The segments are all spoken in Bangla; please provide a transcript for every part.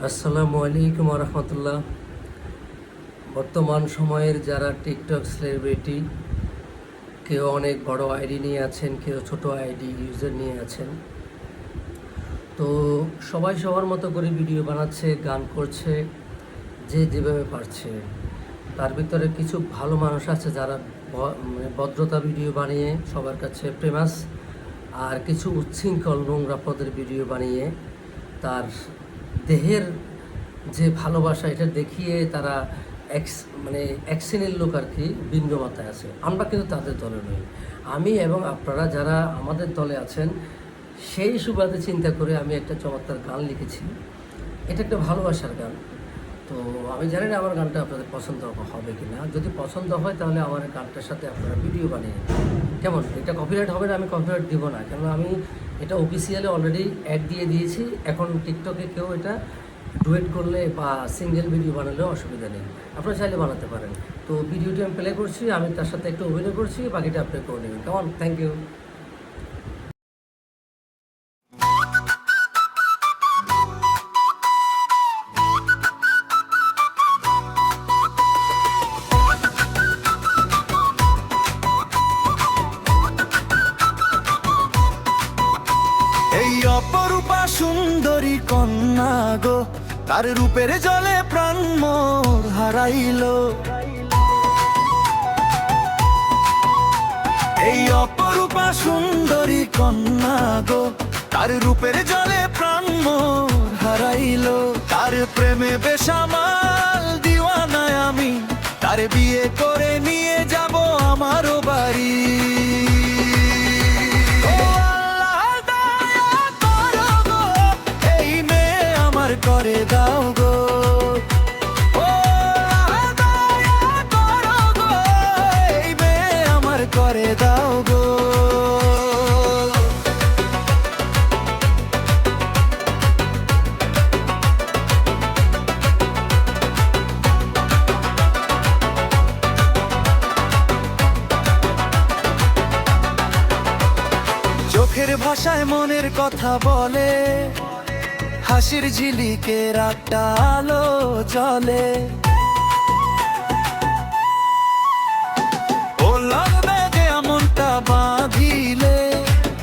আসসালামু আলাইকুম রহমতুল্লাহ। বর্তমান সময়ের যারা টিকটক সেলিব্রিটি, কেউ অনেক বড় আইডি নিয়ে আছেন, কেউ ছোট আইডি ইউজার নিয়ে আছেন। তো সবাই সবার মতো করে ভিডিও বানাচ্ছে, গান করছে, যে যেভাবে পারছে। তার ভিতরে কিছু ভালো মানুষ আছে যারা ভদ্রতা ভিডিও বানিয়ে সবার কাছে ফেমাস, আর কিছু উচ্ছৃঙ্খল নোংরা পদের ভিডিও বানিয়ে তার দেহের যে ভালোবাসা এটা দেখিয়ে তারা এক শ্রেণীর লোক আর কি ভিন্ন মাত্রায় আছে। আমরা কিন্তু তাদের দলে নই। আমি এবং আপনারা যারা আমাদের দলে আছেন, সেই সুবাদে চিন্তা করে আমি একটা চমৎকার গান লিখেছি। এটা একটা ভালোবাসার গান। তো আমি জানি না আমার গানটা আপনাদের পছন্দ হবে কি না। যদি পছন্দ হয় তাহলে আমার গানটার সাথে আপনারা ভিডিও বানিয়ে কেমন। এটা কপিরাইট হবে না, আমি কপিরাইট দিব না, কেন আমি এটা অফিসিয়ালি অলরেডি অ্যাড দিয়ে দিয়েছি। এখন টিকটকে কেউ এটা ডুয়েট করলে বা সিঙ্গেল ভিডিও বানালেও অসুবিধা নেই, আপনারা চাইলে বানাতে পারেন। তো ভিডিওটি আমি প্লে করছি, আমি তার সাথে একটু অভিনয় করছি, বাকিটা আপনি করে নেবেন। কেমন? Thank you. এই অপরূপা সুন্দরী কন্যা গো, তার রূপের জলে প্রাণ মোর হারাইলো। এই অপরূপা সুন্দরী কন্যা গো, তার রূপের জলে প্রাণ মোর হারাইলো। তার প্রেমে বেসামাল দিওয়ানায় আমি, তার বিয়ে করে নিয়ে যাব আমারও বাড়ি। করে দাও গো, ও দয়া করো গো, এই মেয়ে আমার করে দাও গো। চোখের ভাষায় মনের কথা বলে, হাসির ঝিলিকে রাতটা আলো জ্বলে। ও লাগবে যে এমনটা বাঁধিলে,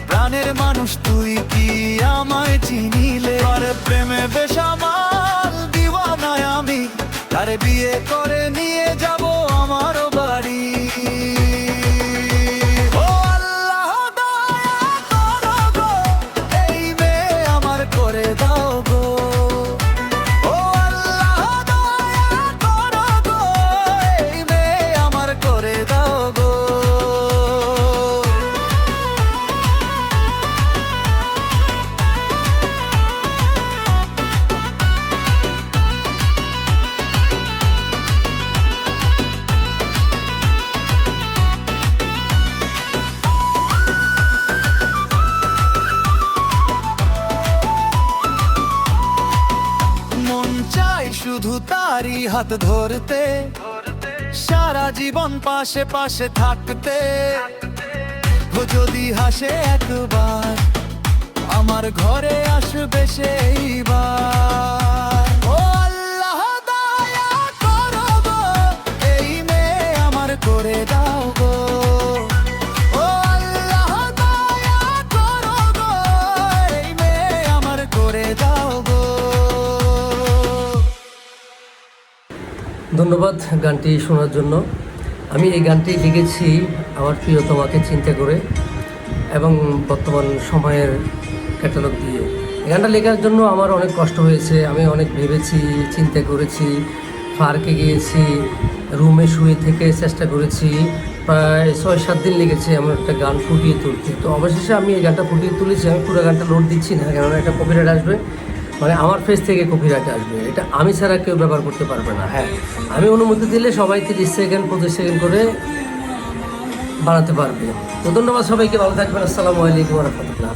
প্রাণের মানুষ তুই কি আমায় চিনিলে। আর প্রেমে বেসামাল দিওয়ানায় আমি, তার বিয়ে করে নিয়ে যাব আমারও বাড়ি। করে দাও গো, ও আল্লাহ দয়া করো গো, এই মেয়ে আমার করে দাও গো। শুধু তারই হাত ধরতে, সারা জীবন পাশে পাশে থাকতে। ও যদি হাসে একবার, আমার ঘরে আসবে সেইবার। ও আল্লাহ দয়া করো গো, এই মেয়ে আমার করে দাও গো। ও আল্লাহ দয়া করো গো, এই মেয়ে আমার করে দাও গো। ধন্যবাদ গানটি শোনার জন্য। আমি এই গানটি লিখেছি আমার প্রিয়তমাকে চিন্তা করে এবং বর্তমান সময়ের ক্যাটালগ দিয়ে। এই গানটা লেখার জন্য আমার অনেক কষ্ট হয়েছে। আমি অনেক ভেবেছি, চিন্তা করেছি, পার্কে গিয়েছি, রুমে শুয়ে থেকে চেষ্টা করেছি। প্রায় 6-7 দিন লেগেছে আমার একটা গান ফুটিয়ে তুলতে। তো অবশেষে আমি এই গানটা ফুটিয়ে তুলেছি। আমি পুরো গানটা লোড দিচ্ছি না, কেননা একটা কপিরাইট আসবে, মানে আমার ফেস থেকে কপিরাইট আসবে। এটা আমি ছাড়া কেউ ব্যবহার করতে পারবে না। হ্যাঁ, আমি অনুমতি দিলে সবাই 30 সেকেন্ড 25 সেকেন্ড করে বানাতে পারবে। তো ধন্যবাদ সবাইকে, ভালো থাকবেন। আসসালামু আলাইকুম রহমতুল্লাহ।